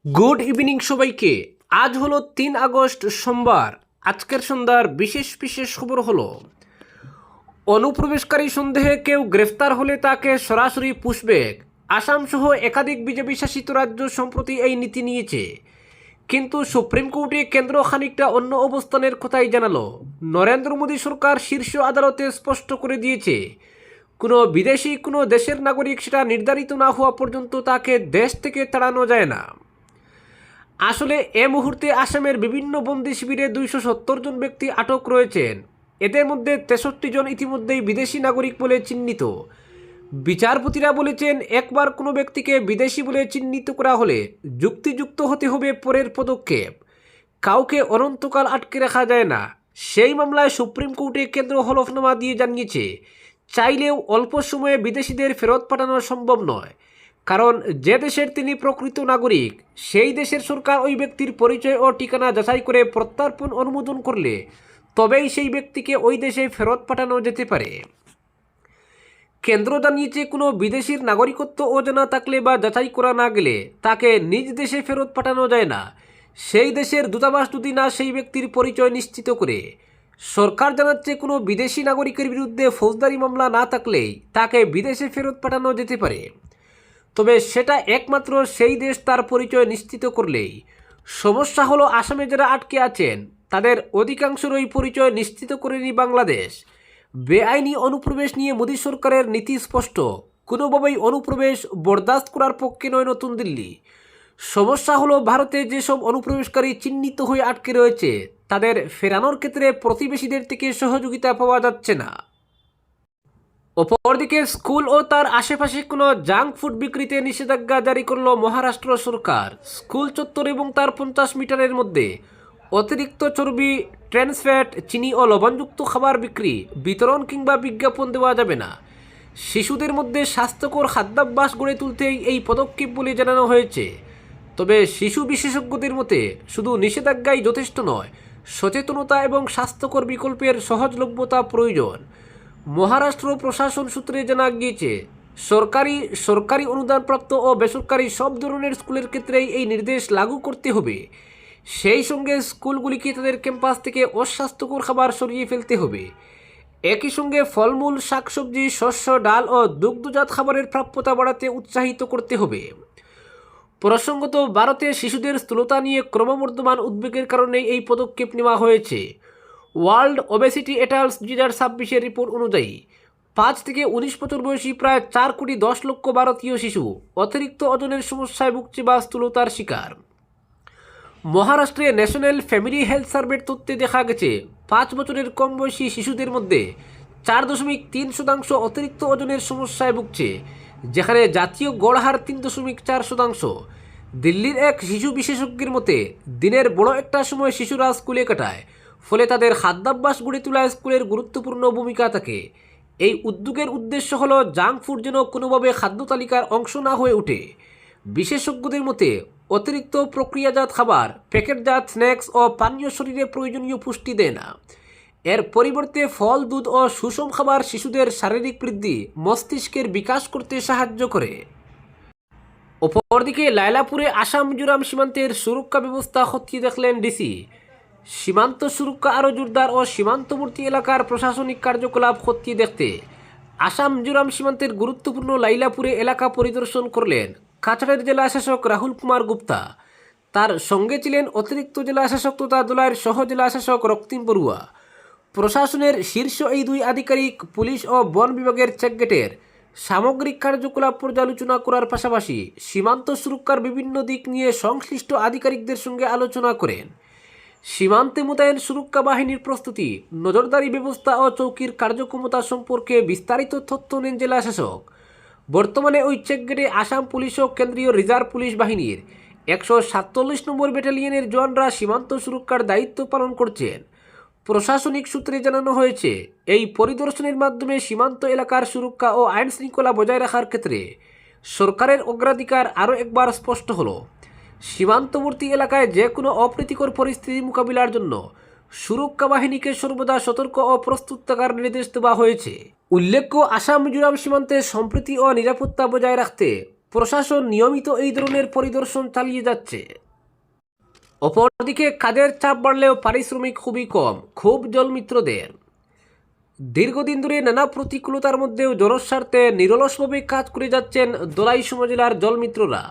Good evening সবাইকে। আজ হলো 3 আগস্ট সোমবার। আজকের সন্ধ্যার বিশেষ বিশেষ খবর হলো, অনুপ্রবেশকারী সন্দেহে কেউ গ্রেফতার হলে তাকে সরাসরি পুশব্যাক। আসাম সহ একাধিক বিজেপি শাসিত রাজ্য সম্প্রতি এই নীতি নিয়েছে, কিন্তু সুপ্রিম কোর্টে কেন্দ্র খানিকটা অন্য অবস্থানের কথাই জানালো। নরেন্দ্র মোদী সরকার শীর্ষ আদালতে স্পষ্ট করে দিয়েছে, কোনো বিদেশি কোনো দেশের নাগরিক সেটা নির্ধারিত না হওয়া পর্যন্ত তাকে দেশ থেকে তাড়ানো যায় না। আসলে এ মুহূর্তে আসামের বিভিন্ন বন্দি শিবিরে 270 জন ব্যক্তি আটক রয়েছেন। এদের মধ্যে 63 জন ইতিমধ্যেই বিদেশি নাগরিক বলে চিহ্নিত। বিচারপতিরা বলেছেন, একবার কোনো ব্যক্তিকে বিদেশি বলে চিহ্নিত করা হলে যুক্তিযুক্ত হতে হবে পরের পদক্ষেপ। কাউকে অনন্তকাল আটকে রাখা যায় না। সেই মামলায় সুপ্রিম কোর্টে কেন্দ্র হলফনামা দিয়ে জানিয়েছে, চাইলেও অল্প সময়ে বিদেশিদের ফেরত পাঠানো সম্ভব নয়, কারণ যে দেশের তিনি প্রকৃত নাগরিক সেই দেশের সরকার ওই ব্যক্তির পরিচয় ও ঠিকানা যাচাই করে প্রত্যর্পণ অনুমোদন করলে তবেই সেই ব্যক্তিকে ওই দেশে ফেরত পাঠানো যেতে পারে। কেন্দ্র জানিয়েছে, কোনো বিদেশির নাগরিকত্ব অজানা থাকলে বা যাচাই করা না গেলে তাকে নিজ দেশে ফেরত পাঠানো যায় না, সেই দেশের দূতাবাস যদি না সেই ব্যক্তির পরিচয় নিশ্চিত করে। সরকার জানাচ্ছে, কোনো বিদেশি নাগরিকের বিরুদ্ধে ফৌজদারি মামলা না থাকলেই তাকে বিদেশে ফেরত পাঠানো যেতে পারে, তবে সেটা একমাত্র সেই দেশ তার পরিচয় নিশ্চিত করলেই। সমস্যা হলো, আসামে যারা আটকে আছেন তাদের অধিকাংশেরই পরিচয় নিশ্চিত করেনি বাংলাদেশ। বেআইনি অনুপ্রবেশ নিয়ে মোদী সরকারের নীতি স্পষ্ট, কোনোভাবেই অনুপ্রবেশ বরদাস্ত করার পক্ষে নয় নতুন দিল্লি। সমস্যা হলো, ভারতে যেসব অনুপ্রবেশকারী চিহ্নিত হয়ে আটকে রয়েছে তাদের ফেরানোর ক্ষেত্রে প্রতিবেশীদের থেকে সহযোগিতা পাওয়া যাচ্ছে না। অপরদিকে স্কুল ও তার আশেপাশে কোনো জাঙ্ক ফুড বিক্রিতে নিষেধাজ্ঞা জারি করল মহারাষ্ট্র সরকার। স্কুল চত্বর এবং তার 50 মিটারের মধ্যে অতিরিক্ত চর্বি, ট্রান্স ফ্যাট, চিনি ও লবণযুক্ত খাবার বিক্রি, বিতরণ কিংবা বিজ্ঞাপন দেওয়া যাবে না। শিশুদের মধ্যে স্বাস্থ্যকর খাদ্যাভ্যাস গড়ে তুলতেই এই পদক্ষেপ বলে জানানো হয়েছে। তবে শিশু বিশেষজ্ঞদের মতে শুধু নিষেধাজ্ঞাই যথেষ্ট নয়, সচেতনতা এবং স্বাস্থ্যকর বিকল্পের সহজলভ্যতা প্রয়োজন। মহারাষ্ট্র প্রশাসন সূত্রে জানা গিয়েছে, সরকারি অনুদানপ্রাপ্ত ও বেসরকারি সব ধরনের স্কুলের ক্ষেত্রেই এই নির্দেশ লাগু করতে হবে। সেই সঙ্গে স্কুলগুলিকে তাদের ক্যাম্পাস থেকে অস্বাস্থ্যকর খাবার সরিয়ে ফেলতে হবে। একই সঙ্গে ফলমূল, শাকসবজি, শস্য, ডাল ও দুগ্ধজাত খাবারের প্রাপ্যতা বাড়াতে উৎসাহিত করতে হবে। প্রসঙ্গত, ভারতে শিশুদের স্থূলতা নিয়ে ক্রমবর্ধমান উদ্বেগের কারণে এই পদক্ষেপ নেওয়া হয়েছে। ওয়ার্ল্ড ওবেসিটি এটালস 2026-এর রিপোর্ট অনুযায়ী 5 থেকে 19 বছর বয়সী প্রায় 4,10,00,000 ভারতীয় শিশু অতিরিক্ত ওজনের সমস্যায় ভুগছে বা স্থূলতার শিকার। মহারাষ্ট্রে ন্যাশনাল ফ্যামিলি হেলথ সার্ভের তথ্যে দেখা গেছে, 5 বছরের কম বয়সী শিশুদের মধ্যে 4.3% অতিরিক্ত ওজনের সমস্যায় ভুগছে, যেখানে জাতীয় গড় হার 3.4%। দিল্লির এক শিশু বিশেষজ্ঞের মতে, দিনের বড় একটা সময় শিশুরা স্কুলে কাটায়, ফলে তাদের খাদ্যাভ্যাস গড়ে তোলায় স্কুলের গুরুত্বপূর্ণ ভূমিকা থাকে। এই উদ্যোগের উদ্দেশ্য হলো জাঙ্ক ফুড যেন কোনোভাবে খাদ্য তালিকার অংশ না হয়ে ওঠে। বিশেষজ্ঞদের মতে, অতিরিক্ত প্রক্রিয়াজাত খাবার, প্যাকেটজাত স্ন্যাক্স ও পানীয় শরীরে প্রয়োজনীয় পুষ্টি দেয় না। এর পরিবর্তে ফল, দুধ ও সুষম খাবার শিশুদের শারীরিক বৃদ্ধি, মস্তিষ্কের বিকাশ করতে সাহায্য করে। অপরদিকে লায়লাপুরে আসাম মিজোরাম সীমান্তের সুরক্ষা ব্যবস্থা খতিয়ে দেখলেন ডিসি। সীমান্ত সুরক্ষা আরও জোরদার ও সীমান্তবর্তী এলাকার প্রশাসনিক কার্যকলাপ খতিয়ে দেখতে আসাম মিজোরাম সীমান্তের গুরুত্বপূর্ণ লাইলাপুরে এলাকা পরিদর্শন করলেন কাছাড়ের জেলা শাসক রাহুল কুমার গুপ্তা। তার সঙ্গে ছিলেন অতিরিক্ত জেলা শাসক তথা দোলাইয়ের সহ জেলা শাসক রক্তিম বড়ুয়া। প্রশাসনের শীর্ষ এই 2 আধিকারিক পুলিশ ও বন বিভাগের চেকগেটের সামগ্রিক কার্যকলাপ পর্যালোচনা করার পাশাপাশি সীমান্ত সুরক্ষার বিভিন্ন দিক নিয়ে সংশ্লিষ্ট আধিকারিকদের সঙ্গে আলোচনা করেন। সীমান্তে মোতায়েন সুরক্ষা বাহিনীর প্রস্তুতি, নজরদারি ব্যবস্থা ও চৌকির কার্যক্ষমতা সম্পর্কে বিস্তারিত তথ্য নেন জেলা শাসক। বর্তমানে ওই চেকগেটে আসাম পুলিশ ও কেন্দ্রীয় রিজার্ভ পুলিশ বাহিনীর 147 নম্বর ব্যাটালিয়নের জওয়ানরা সীমান্ত সুরক্ষার দায়িত্ব পালন করছেন। প্রশাসনিক সূত্রে জানানো হয়েছে, এই পরিদর্শনের মাধ্যমে সীমান্ত এলাকার সুরক্ষা ও আইন শৃঙ্খলা বজায় রাখার ক্ষেত্রে সরকারের অগ্রাধিকার আরও একবার স্পষ্ট হলো। সীমান্তবর্তী এলাকায় যে কোনো অপ্রীতিকর পরিস্থিতি মোকাবিলার জন্য সুরক্ষা বাহিনীকে সর্বদা সতর্ক ও প্রস্তুত থাকার নির্দেশ দেওয়া হয়েছে। উল্লেখ্য, আসাম মিজোরাম সীমান্তে সম্প্রীতি ও নিরাপত্তা বজায় রাখতে প্রশাসন নিয়মিত এই ধরনের পরিদর্শন চালিয়ে যাচ্ছে। অপরদিকে কাজের চাপ বাড়লেও পারিশ্রমিক খুবই কম খুব জলমিত্রদের। দীর্ঘদিন ধরে নানা প্রতিকূলতার মধ্যেও জনস্বার্থে নিরলসভাবে কাজ করে যাচ্ছেন দলাইশ উপজেলার জলমিত্ররা।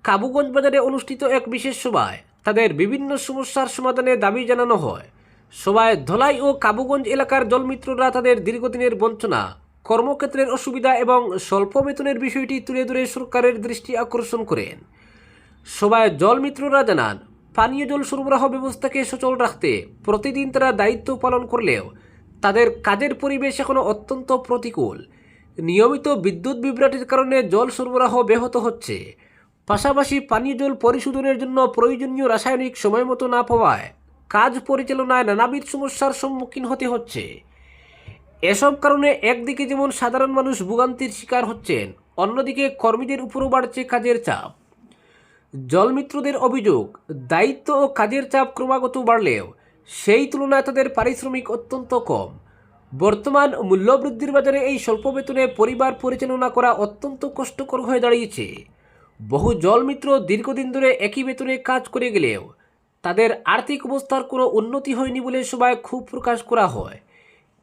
কাবুগঞ্জ বাজারে অনুষ্ঠিত এক বিশেষ সভায় তাদের বিভিন্ন সমস্যার সমাধানে দাবি জানানো হয়। সভায় ধলাই ও কাবুগঞ্জ এলাকার জলমিত্ররা তাদের দীর্ঘদিনের বঞ্চনা, কর্মক্ষেত্রের অসুবিধা এবং স্বল্প বেতনের বিষয়টি তুলে ধরে সরকারের দৃষ্টি আকর্ষণ করেন। সভায় জলমিত্ররা জানান, পানীয় জল সরবরাহ ব্যবস্থাকে সচল রাখতে প্রতিদিন তারা দায়িত্ব পালন করলেও তাদের কাজের পরিবেশ এখনও অত্যন্ত প্রতিকূল। নিয়মিত বিদ্যুৎ বিভ্রাটের কারণে জল সরবরাহ ব্যাহত হচ্ছে। পাশাপাশি পানীয় জল পরিশোধনের জন্য প্রয়োজনীয় রাসায়নিক সময় মতো না পাওয়ায় কাজ পরিচালনায় নানাবিধ সমস্যার সম্মুখীন হতে হচ্ছে। এসব কারণে একদিকে যেমন সাধারণ মানুষ ভোগান্তির শিকার হচ্ছেন, অন্যদিকে কর্মীদের উপরও বাড়ছে কাজের চাপ। জলমিত্রদের অভিযোগ, দায়িত্ব ও কাজের চাপ ক্রমাগত বাড়লেও সেই তুলনায় তাদের পারিশ্রমিক অত্যন্ত কম। বর্তমান মূল্যবৃদ্ধির বাজারে এই স্বল্প বেতনে পরিবার পরিচালনা করা অত্যন্ত কষ্টকর হয়ে দাঁড়িয়েছে। বহু জলমিত্র দীর্ঘদিন ধরে একই বেতনে কাজ করে গেলেও তাদের আর্থিক অবস্থার কোনো উন্নতি হয়নি বলে সভায় ক্ষোভ প্রকাশ করা হয়।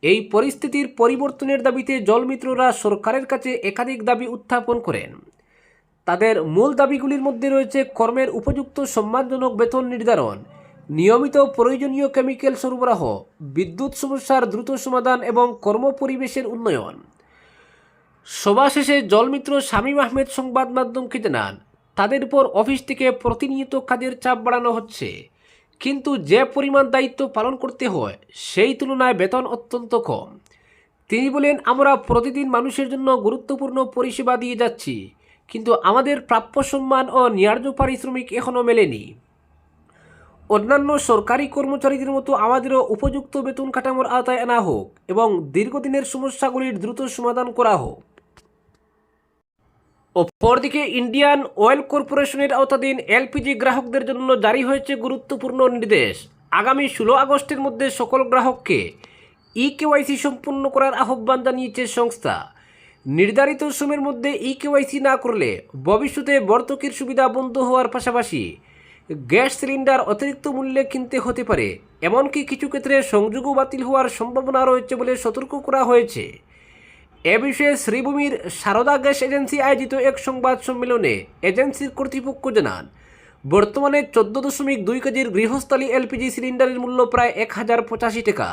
এই পরিস্থিতির পরিবর্তনের দাবিতে জলমিত্ররা সরকারের কাছে একাধিক দাবি উত্থাপন করেন। তাদের মূল দাবিগুলির মধ্যে রয়েছে কর্মের উপযুক্ত সম্মানজনক বেতন নির্ধারণ, নিয়মিত প্রয়োজনীয় কেমিক্যাল সরবরাহ, বিদ্যুৎ সমস্যার দ্রুত সমাধান এবং কর্মপরিবেশের উন্নয়ন। সভা শেষে জলমিত্র শামীম আহমেদ সংবাদ মাধ্যমকে জানান, তাদের উপর অফিস থেকে প্রতিনিয়ত কাজের চাপ বাড়ানো হচ্ছে, কিন্তু যে পরিমাণ দায়িত্ব পালন করতে হয় সেই তুলনায় বেতন অত্যন্ত কম। তিনি বলেন, আমরা প্রতিদিন মানুষের জন্য গুরুত্বপূর্ণ পরিষেবা দিয়ে যাচ্ছি, কিন্তু আমাদের প্রাপ্য সম্মান ও ন্যায্য পারিশ্রমিক এখনও মেলেনি। অন্যান্য সরকারি কর্মচারীদের মতো আমাদেরও উপযুক্ত বেতন কাঠামোর আওতায় আনা হোক এবং দীর্ঘদিনের সমস্যাগুলির দ্রুত সমাধান করা হোক। অপরদিকে ইন্ডিয়ান অয়েল কর্পোরেশনের আওতাধীন এলপিজি গ্রাহকদের জন্য জারি হয়েছে গুরুত্বপূর্ণ নির্দেশ। আগামী 16 আগস্টের মধ্যে সকল গ্রাহককে ইকেওয়াইসি সম্পন্ন করার আহ্বান জানিয়েছে সংস্থা। নির্ধারিত সময়ের মধ্যে ইকেওয়াইসি না করলে ভবিষ্যতে ভর্তুকির সুবিধা বন্ধ হওয়ার পাশাপাশি গ্যাস সিলিন্ডার অতিরিক্ত মূল্যে কিনতে হতে পারে, এমনকি কিছু ক্ষেত্রে সংযোগও বাতিল হওয়ার সম্ভাবনা রয়েছে বলে সতর্ক করা হয়েছে। এ বিষয়ে শ্রীভূমির সারদা গ্যাস এজেন্সি আয়োজিত এক সংবাদ সম্মেলনে এজেন্সির কর্তৃপক্ষ জানান, বর্তমানে 14.2 কেজির গৃহস্থালী এলপিজি সিলিন্ডারের মূল্য প্রায় 1085 টাকা।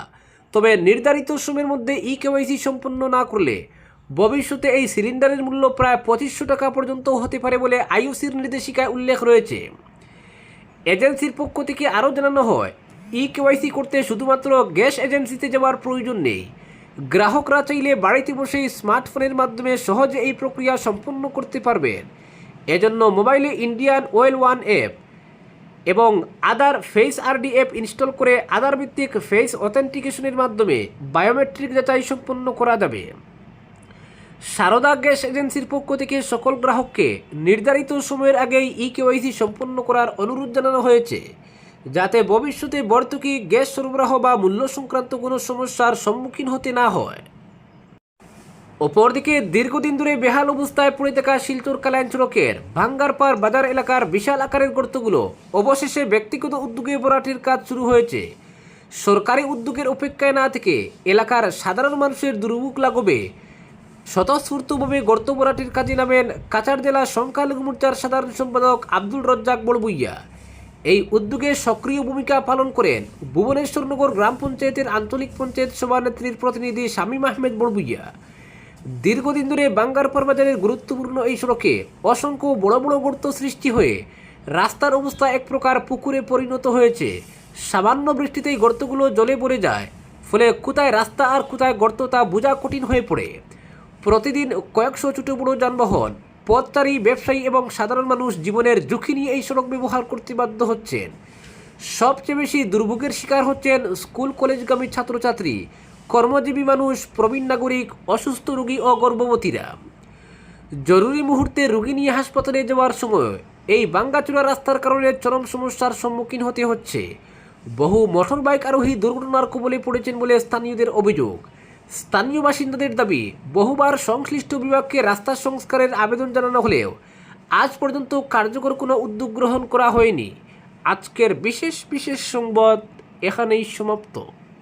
তবে নির্ধারিত সময়ের মধ্যে ইকেওয়াইসি সম্পন্ন না করলে ভবিষ্যতে এই সিলিন্ডারের মূল্য প্রায় 2500 টাকা পর্যন্ত হতে পারে বলে আইওসির নির্দেশিকায় উল্লেখ রয়েছে। এজেন্সির পক্ষ থেকে আরও জানানো হয়, ইকেওয়াইসি করতে শুধুমাত্র গ্যাস এজেন্সিতে যাওয়ার প্রয়োজন নেই। গ্রাহকরা চাইলে বাড়িতে বসেই স্মার্টফোনের মাধ্যমে সহজে এই প্রক্রিয়া সম্পন্ন করতে পারবেন। এজন্য মোবাইলে ইন্ডিয়ান অয়েল ওয়ান অ্যাপ এবং আধার ফেস আরডি অ্যাপ ইনস্টল করে আধার ভিত্তিক ফেস অথেন্টিকেশনের মাধ্যমে বায়োমেট্রিক যাচাই সম্পন্ন করা যাবে। সারদা গ্যাস এজেন্সির পক্ষ থেকে সকল গ্রাহককে নির্ধারিত সময়ের আগেই ইকেওয়াইসি সম্পন্ন করার অনুরোধ জানানো হয়েছে, যাতে ভবিষ্যতে ভর্তুকি, গ্যাস সরবরাহ বা মূল্য সংক্রান্ত কোনো সমস্যার সম্মুখীন হতে না হয়। অপরদিকে দীর্ঘদিন ধরে বেহাল অবস্থায় পড়ে থাকা শিলচর কালাইন সড়কের ভাঙ্গারপাড় বাজার এলাকার বিশাল আকারের গর্তগুলো অবশেষে ব্যক্তিগত উদ্যোগে ভরাটের কাজ শুরু হয়েছে। সরকারি উদ্যোগের অপেক্ষায় না থেকে এলাকার সাধারণ মানুষের দুর্ভোগ লাগবে স্বতঃস্ফূর্তভাবে গর্ত ভরাটের কাজে নামেন কাছাড় জেলা সংখ্যালঘু মোর্চার সাধারণ সম্পাদক আব্দুল রজ্জাক বড়বুইয়া। এই উদ্যোগে সক্রিয় ভূমিকা পালন করেন ভুবনেশ্বরনগর গ্রাম পঞ্চায়েতের আঞ্চলিক পঞ্চায়েত সভানেত্রীর প্রতিনিধি শামীম আহমেদ বড়বুইয়া। দীর্ঘদিন ধরে বাঙ্গারপাড় বাজারের গুরুত্বপূর্ণ এই সড়কে অসংখ্য বড় বড় গর্ত সৃষ্টি হয়ে রাস্তার অবস্থা এক প্রকার পুকুরে পরিণত হয়েছে। সামান্য বৃষ্টিতেই গর্তগুলো জলে ভরে যায়, ফলে কোথায় রাস্তা আর কোথায় গর্ত তা বোঝা কঠিন হয়ে পড়ে। প্রতিদিন কয়েকশো ছোট বড় যানবাহন, পথচারী, ব্যবসায়ী এবং সাধারণ মানুষ জীবনের ঝুঁকি নিয়ে এই সড়ক ব্যবহার করতে বাধ্য হচ্ছেন। সবচেয়ে বেশি দুর্ভোগের শিকার হচ্ছেন স্কুল কলেজগামী ছাত্রছাত্রী, কর্মজীবী মানুষ, প্রবীণ নাগরিক, অসুস্থ রোগী ও গর্ভবতীরা। জরুরি মুহূর্তে রোগী নিয়ে হাসপাতালে যাওয়ার সময় এই ভাঙ্গাচোরা রাস্তার কারণে চরম সমস্যার সম্মুখীন হতে হচ্ছে। বহু মোটর বাইক আরোহী দুর্ঘটনার কবলে পড়েছেন বলে স্থানীয়দের অভিযোগ। স্থানীয় বাসিন্দাদের দাবি, বহুবার সংশ্লিষ্ট বিভাগকে রাস্তা সংস্কারের আবেদন জানানো হলেও আজ পর্যন্ত কার্যকর কোনো উদ্যোগ গ্রহণ করা হয়নি। আজকের বিশেষ সংবাদ এখানেই সমাপ্ত।